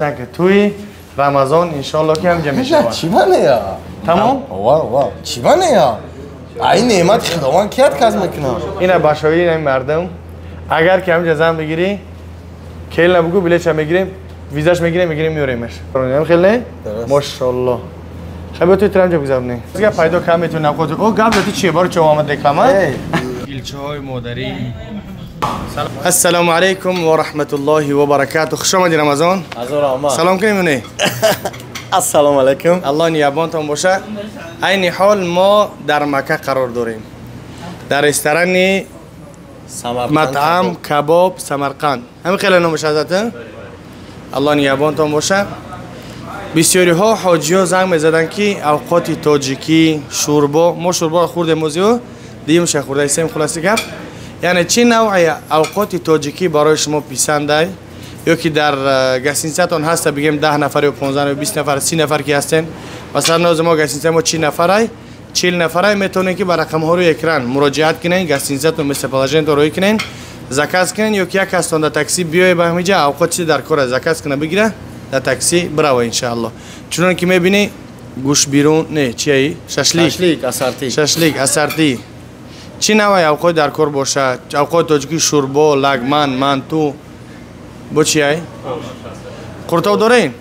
که توی رمضان انشالله که هم جمع شود. چی بانه یا؟ تمام؟ واو چی بانه یا؟ این نعمت خداوند کیت کز میکنه؟ اینه باشویی این مردم اگر که هم جزام بگیری کیل نبگو بلیچ هم بگیریم ویزاش میگیریم میوریمش. خیلی نه؟ ماشاءالله. خیلی توی ترام جو بگذارم دیگه پیدا کم میتونه نقاط. او قبل تو چیه بار چه آمد رکلامه؟ ایلچه‌های مادری. السلام علیکم و رحمت الله و برکاته. خوش آمدید رمضان. سلام کنیم نه. السلام علیکم. الله نیابانتون باشه. این حال ما در مکه قرار داریم. در رستوران مطعم کباب سمرقند. همین خیلی نامش ازته. الله نیابانتون باشه. بسیاری ها حاجی ها زنگ میزدن که اوقات تاجیکی شوربا ما شوربا خوردیم موزیو دیگه میشه خورده سیم خلاصی کرد. یعنی چه نوع اوقات تاجیکی برای شما پسنده یا که در گسینساتون هست بگیم 10 نفر یا 15 یا 20 نفر 30 نفر کی هستن مثلا ناز ما گسینسات ما 40 نفرای 40 نفرای میتونین که با رقم ها روی اکران مراجعت کنین گسینساتون مثل پلاژن تو روی کنین زکات کنین یا که یک کس در تاکسی بیای به همینجا اوقات در کار زکات کنه بگیره در تاکسی براو ان شاء الله چون که میبینی گوش بیرون نه چی ششلیک اسارتی چی نوع اوقات در کار باشه اوقات تاجیکی شوربا لگمن منتو با چی ای قرطاو دارین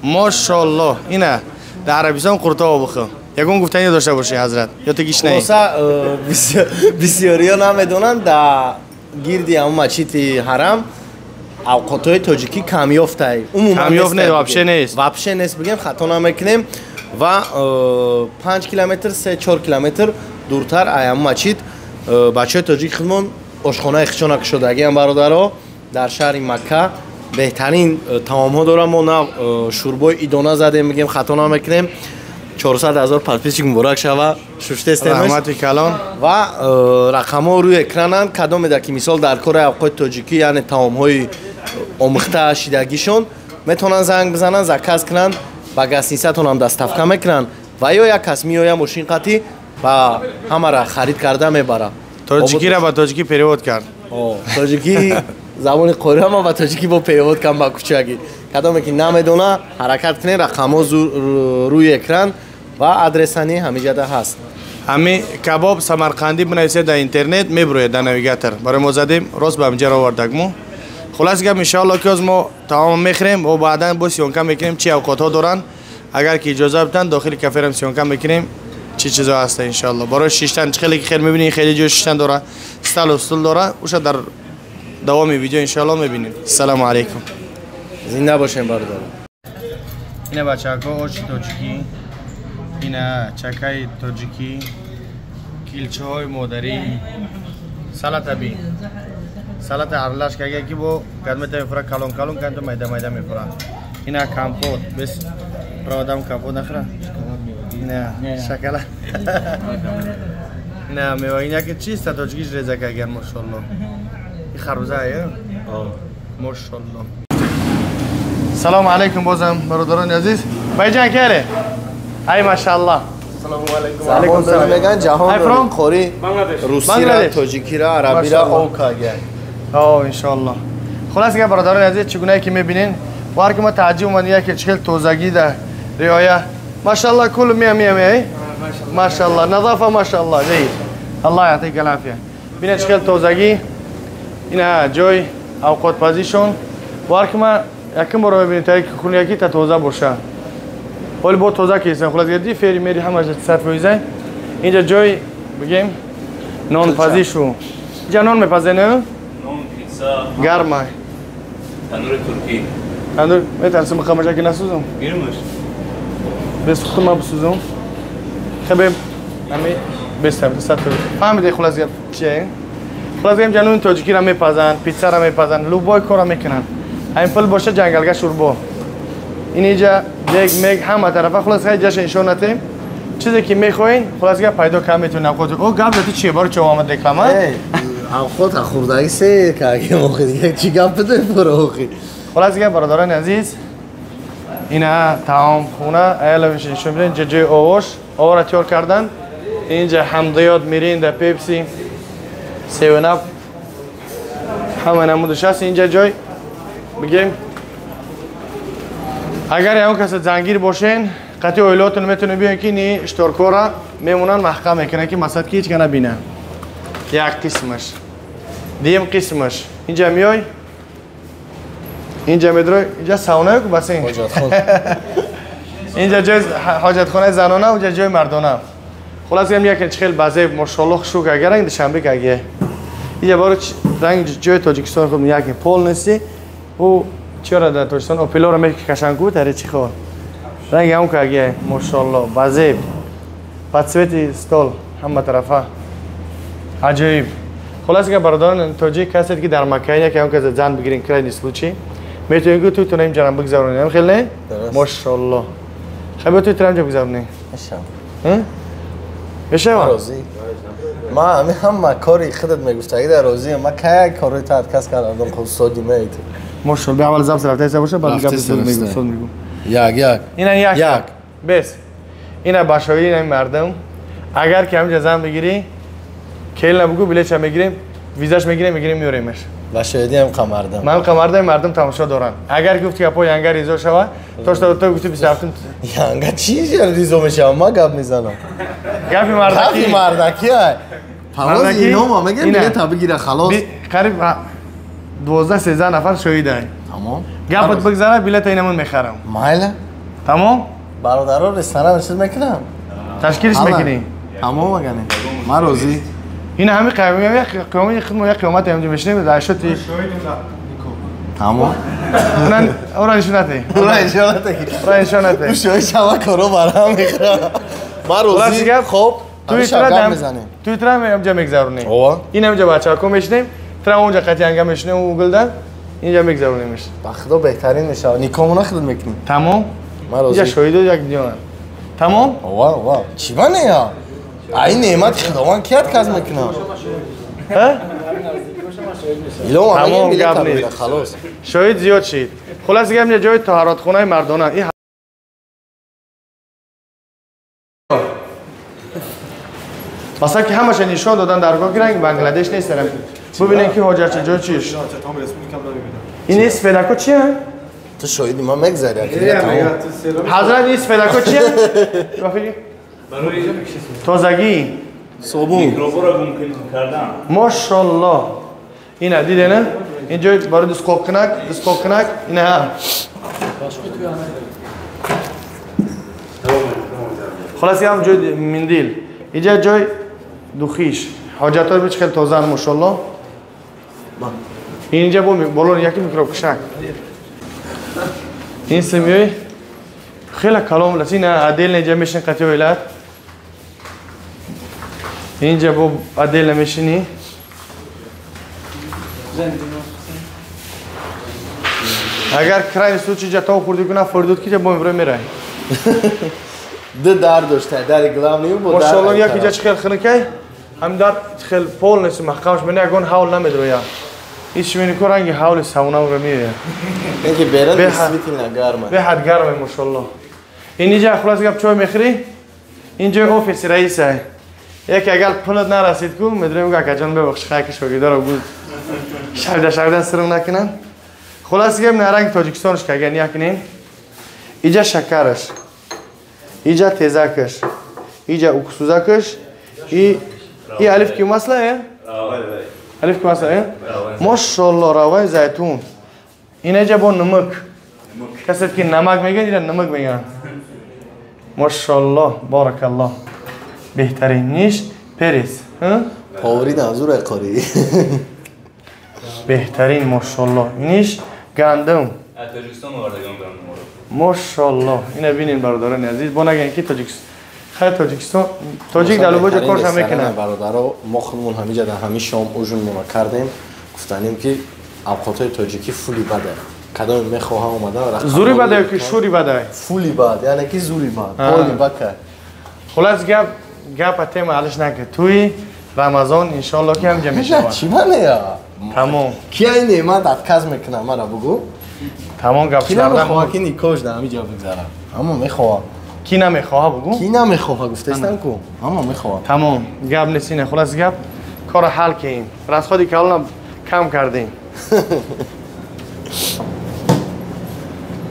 ماشاءالله اینه در عربستان قرطاو بخو یکون گفتنی داشته باشی حضرت یا تو گیش نه بسیاری ها نمیدونن در گیردی هم مسجد حرم اوقاتهای تاجیکی کمیافته کمیاف نه وابشه نیست بگیم خطا نمیکنیم و 5 کیلومتر 3-4 کیلومتر دورتر ایام مسجد بچه تاجیک خودمون آشخانه خشونک شدگی هم برادرها در شهر مکه بهترین تمام ها دارم ما نه شوربای ایدانه زدیم میگیم خطا نمیکنیم 400,000 پس مبارک شوه شوشته استمش رحمت کلان و رقم ها روی اکرانن کدام میده که مثال در کار اوقات تاجیکی یعنی تمام های آموخته شدگیشون میتونن زنگ بزنن زکات کنن با گسینساتون هم دستفکه میکنن و یا یک کس میآید ماشین قطی و همه را خرید کرده میبره تاجیکی را با تاجیکی پیرواد کرد تاجیکی زبان قوری هم با تاجیکی با پیرواد کن با کوچگی کدامی که نمیدونه حرکت کنه رقم ها روی اکران و ادرسانی همینجا هست همین کباب سمرقندی بنویسید در اینترنت میبروید در نویگاتر برای ما زدیم راست به همینجا را وردگمو خلاص که انشاءالله که از ما تمام میخریم و بعدا با سیونکم میکنیم چی اوقات ها دارن اگر که اجازه بدن داخل کافه هم سیونکم میکنیم چی چیزا هست انشاءالله برای شیشتن خیلی خیر میبینین خیلی جو شیشتن داره استال داره اوش در دوام ویدیو انشاءالله میبینین السلام علیکم زنده باشین برادر اینه بچه‌ها اوش تاجیکی اینه چکای تاجیکی کلچه‌های مادری سالت بی سالت ارلاش که اگه کی بو قدمت میفره کلون کنه میده میفره اینا کامپوت بس رادام کامپوت نخره نه شکل نه میوه اینا که چیست تاجیکیش رزق اگر ماشاءالله این خربزه ایه ماشاءالله سلام علیکم بازم برادران عزیز بایجان کیه ای ماشاءالله سلام علیکم سلام میگن جهان خوری روسی را تاجیکی را عربی را اوکاگه ان شاء الله خلاص که برادران عزیز چگونه که میبینین وار که ما تعجب اومدیم که چقدر توزگی ده رعایه ماشاءالله كله 100 ماشاءالله نظافه ماشاءالله زي الله يعطيك العافيه ببین چقدر توزگی اینا جای اوقات پازیشون وار که ما یکم رو ببینید تا که خونه یکی تا توزه باشه ولی با توزه کیسن خلاص گردی فری میری همش صرف ویزه اینجا جای بگیم نان پازیشون اینجا نان میپزه نه نان پیتزا گرمه تنور ترکی تنور میترسم خمش که نسوزم میرمش بس خودم ما بسوزم خب همین بستم ست فهمیدی خلاص چیه خلاص گیم جنون تاجیکی را میپزن پیتزا را میپزن لوبای کارا میکنن همین پل باشه جنگلگه شوربا این اینجا دیگ میگ همه طرفه خلاص خیلی جشن نشونتیم چیزی که میخواین خلاص که پیدا کم میتونین اوقات او قبل تو چیه بار چه آمد رکلامه اوقات خوردگی سه که اگه موقع دیگه چی گپ بده فروخی خلاص که برادران عزیز اینا تمام خونه ایالوش نشون میدن اینجا جای آور تیار کردن اینجا حمضیات میریندا پیپسی 7 همه نمودش هست اینجا جای بگیم اگر همون کسی زنگیر باشین قطعی اویلاتون میتونه بیان که نی اشترکورا میمونن محکم میکنن که مثلا که هیچ کنه بینه. یک قسمش دیم قسمش اینجا میای اینجا میدروی اینجا ساونه کو بس این اینجا جای حاجت خانه زنانه و اونجا جای مردانه. خلاص هم یک خیلی بازه ماشاءالله شوک اگر رنگ شنبه که اگه اینجا بارو رنگ جای تاجیکستان خود یک پول نسی و چرا در تاجیکستان اپیلو رو میگه کشانگو تره چی خور رنگ هم که اگه ماشاءالله بازه پاتسویت استول همه طرفه عجیب. خلاص که برادران تاجیک هستید که در مکه یک هم که زن بگیرین کرای نیست چی میتونین که تو نیم جناب بگذارونین خیلی نه ماشاءالله خیلی تو ترام بگذارونین اشام بشه راضی ما هم کاری خودت میگفت اگه راضی ما که کاری تا کس کردم خود سودی میت ماشاءالله به اول زبط رفته باشه بعد میگم یک اینا یک بس اینا باشوی این مردم اگر که هم جزام بگیری کیل نبگو بلیچ هم میگیریم ویزاش میگیریم میوریمش باشویدی هم قمردم من قمردم مردم تماشا دارن اگر گفتی که پای ینگر ریزو شوه تو گفتی 27 ینگر چی ریزو میشه ما گپ میزنم گپی مردکی پاوز اینو ما میگه بلیط تا بگیره خلاص قریب 12 13 نفر شهیدن تمام گپت بگذاره بلیط اینمون میخرم مایله تمام برادران رستوران چیز میکنم تشکیلش میکنی تمام مگه ما روزی این همه قیمت خدمت یک قیمت اینجا میشنیم در شوتی تمام اون نشونته اون نشونته شوی شما کارو برام میخوام ما روزی خب توی ترام اینجا میگذارونیم این اینجا بچه‌ها کو میشنیم ترام اونجا قطعی انجام میشنیم و گلدن اینجا میگذارونیمش بخدا بهترین میشه نیکامون خدمت میکنیم تمام ما روزی اینجا شوید یک دیوان تمام واه چی بانه یا این نعمت خداوند کیت کاز میکنه ها تمام گپ نیست خلاص شاید زیاد شید خلاص میگم جای طهارت خونه مردانه این مثلا که همش نشون دادن درگاه که رنگ بنگلادش نیست دارم ببینین که حاجت جای چیش این است فداکو چیه تو شاید ما مگذاری حضرت این فداکو چیه تازگی صابون میکروبو را گم کردم ماشاءالله اینا دیده نه اینجا برای دستکوب کنک اینا هم خلاص هم جای مندیل اینجا جای دوخیش حاجت ها بیچ خیلی تازه ماشاءالله اینجا بالون یکی میکروب کشک این سمیوی خیلی کلام لسی نه عدل اینجا میشن قطعی ویلت اینجا با عدل نمیشینی اگر کرای سوچ اینجا تا خوردی کنه فردود که با میبره میره ده در داشته در گلام نیو بود ماشاءالله یکی جا خیلی خنکه هم در خیلی پول نیست محکمش منه اگون حول نمیدره یا ایش مینی که رنگی حول سونه رو میره اینکه بیرن اسمیتی نگرمه به حد گرمه ماشاءالله اینجا خلاص گپ چای میخری اینجا آفیس رئیسه یکی اگر پولت نرسید کو میدونی میگه که جان ببخش خاک شاگردار رو بود شرده سرم نکنن خلاص گیم نارنگ تاجیکستانش که اگر نکنین اینجا شکرش اینجا تیزکش اینجا اکسوزکش این الف کی مسئله الف کی مسئله ماشاءالله روای زیتون اینجا با نمک کسی که نمک میگن اینجا نمک میگن ماشاءالله بارک الله بهترین نیش پریس پاوری نازور اقاری بهترین ماشاءالله نیش گندم تاجیکستان آوردگان گندم ماشاءالله اینا ببینین برادران عزیز با نگین که خیلی تاجیکستان تاجیک دلوبوج کارش هم میکنن برادرها ما خودمون همیشه در همین شام اوجون ما کردیم گفتنیم که اوقات تاجیکی فولی بده کدام میخواه اومده زوری بده که شوری بده فولی بده یعنی که زوری بده پولی بکه خلاص گپ تیم علش نکه توی رمضان انشالله که هم جمع شود چی منه یا تمام کی این نعمت اتکاز میکنه مرا بگو تمام گپ کی نمیخواه که نیکاش در همین جا بگذارم اما میخواه کی نمیخواه بگو کی نمیخواه گفتستم کو اما میخواه تمام گپ نسینه خلاص گپ کار حل کردیم راست خودی که حالا کم کردیم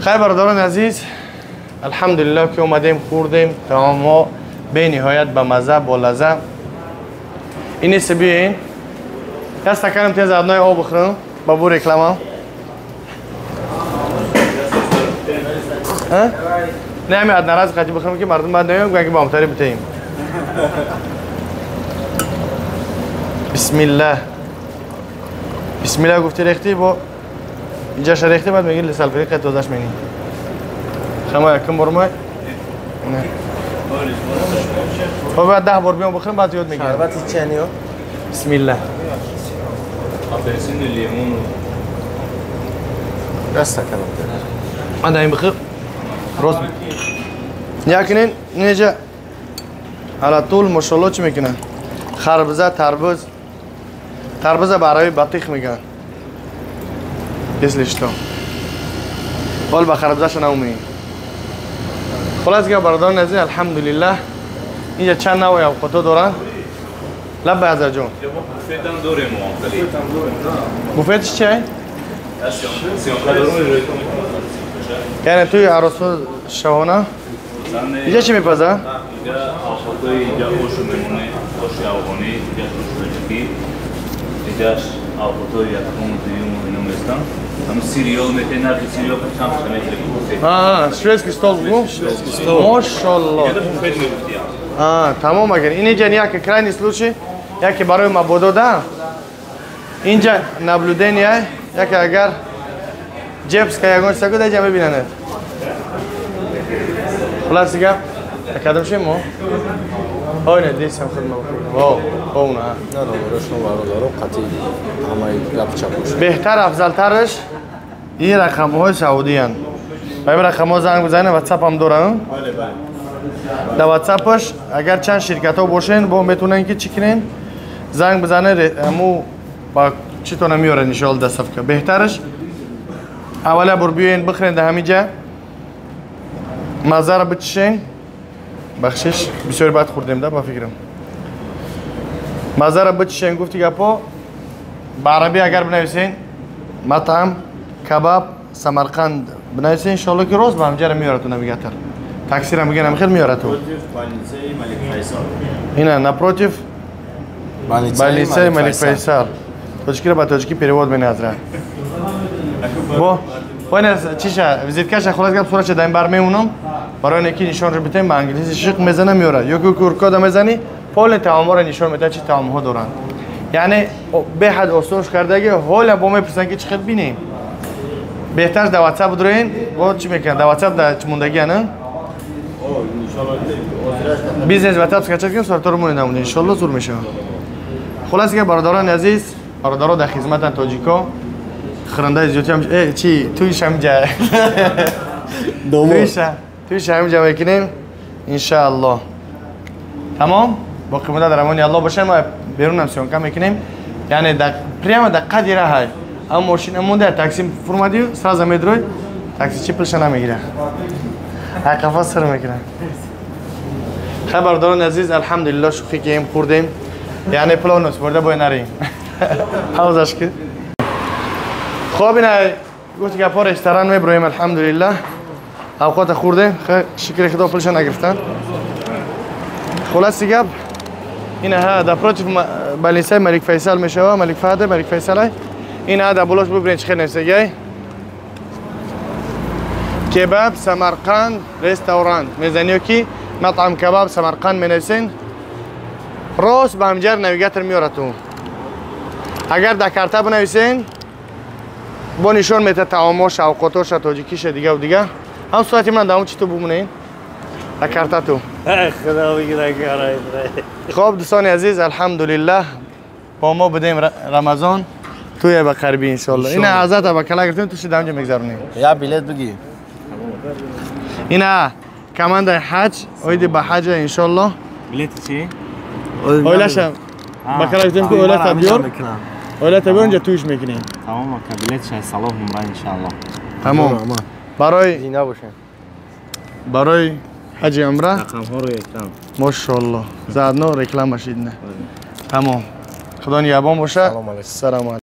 خیلی برادران عزیز الحمدلله که اومدیم خوردیم تمام به نهایت به مزه با لذه اینی بیاین دست تکنم تیز ادنای آب بخورم با بو رکلمم نه همین ادنه راز خطی بخورم که مردم باید نمیم که با همتاری بتاییم بسم الله بسم الله گفتی ریختی با اینجا ریختی باید میگی لسلفری قید دوزش مینی خما یکم برمای نه باید 10 بار بیام بخورم بعد یاد میگیرم شربت چنیو بسم الله apelsin لیمون دست کنم من این بخیر راست یکنین نیجا على طول ماشاءالله چی میکنن خربزه تربوز برای بطیخ میگن اسلشتم حال با خربزه شو نومی خلاص که برادران عزیز الحمدلله اینجا چند نوع اوقاتو دارن لب عزیز جون بوفت هم داریم موافقی بوفتش چیه؟ سیانکا دارم روی تو یعنی توی عروسو شوانه اینجا چی میپزه؟ اینجا آفاتای اینجا خوشو میمونه خوش یاوانی اینجا خوش بچکی اینجاش آفاتای یکمون دیوم اینو میستن هم سیریال میتین هر سیریال که چند شمیت لیکوفه شویسکی stol بگو؟ ماشاءالله اینجا بوفت میگفتیم تمام اگر اینجا یک крайний случай یکی برای ما بودوده اینجا наблюдение یکی اگر جبس که یگان سکو دیجا ببینند خلاص دیگه اکادم شیم ما آینه دیس هم خدمه بکنم واو نه نه روشنو برادارو قطعی همه گپ چپوش بهتر افضلترش این رقم های سعودی هن و این رقم ها زنگ بزنه واتساپ هم دارن در واتساپش اگر چند شرکت ها باشین با میتونن که چی کنین زنگ بزنه همو با چی تو نمیاره انشاءالله دست افکا بهترش اولا بر بیاین بخورین در همینجا مزه را بچشین بخشش بسیار بد خوردیم ده با فکرم مزه را بچشین گفتی گپا به عربی اگر بنویسین مطعم کباب سمرقند بنویسین انشاءالله که روز به همجا را میاره تو نویگاتر تاکسی را میگن خیلی میاره تو اینا نپروتیف بالیسه ملک فیصل تاجیکی را با تاجیکی پیرواد می نظره با این چیشه ویزیتکش خلاص گپ سورا چه دایم برمیمونم برای اینکه نشان رو بتیم با انگلیسی شق میزنه میاره یا که کورکاد میزنی پول تعامل رو نشان میده چه تعامل ها دارن یعنی به حد اسوش کردگی حالا با می پرسن که چقدر بینیم بهتر در واتساپ درین با چی میکنن در واتساپ در موندگی نه بیزنس واتساپ که چه سر تو رو مونده ان شاء الله زور میشه خلاص که برادران عزیز برادرها در خدمت تاجیکا خرنده زیادی هم چی تویش هم جا تویش هم جا میکنیم انشاءالله تمام با قیمت در امان الله باشه ما بیرون هم سیانکا میکنیم یعنی در پریام در قدی راه های اما ماشین مونده تاکسی فرمادی سراز میدروی تاکسی چی پلش نمیگیره حقیقت سر میکنه خبرداران عزیز الحمدلله شوخی که ایم خوردیم یعنی پلانوس برده باید نریم حوضش که خب اینه گفتی که پا رستوران میبرویم الحمدلله اوقات خوردیم شکر خدا پلش نگرفتن خلاص گپ اینه ها در پروتیف بالیسه ملک فیصل میشه ملک فهد ملک فیصل این ها در بلوش ببینید چه نفسه کباب سمرقند رستوران میزنیو کی مطعم کباب سمرقند مینویسین راست به همجر نویگاتر میاره تو اگر در کارتا بنویسین با نشون میده تعاملش اوقاتش تاجیکیش دیگه و دیگه هم ساعتی من دامو چی تو بمونین در کارتا تو خدا بگیره کارای خب دوستان عزیز الحمدلله با ما بدیم رمضان توی به قربی انشالله این عزت با کلا گرفتیم توش دامجا میگذرونیم یا بلیت بگی اینا کمانده حج اویدی به حج انشالله بلیت چی؟ اویلاشم با کلا گرفتیم که اویلا تبیور اویلا تبیور اینجا تویش میکنیم تمام که بلیت شای صلاح عمره انشالله تمام برای دینا باشه برای حج عمره رقم ها رو یکتام ماشاءالله زدنا رکلام بشید نه تمام خدا نیابان باشه سلام علیکم. سلام علیکم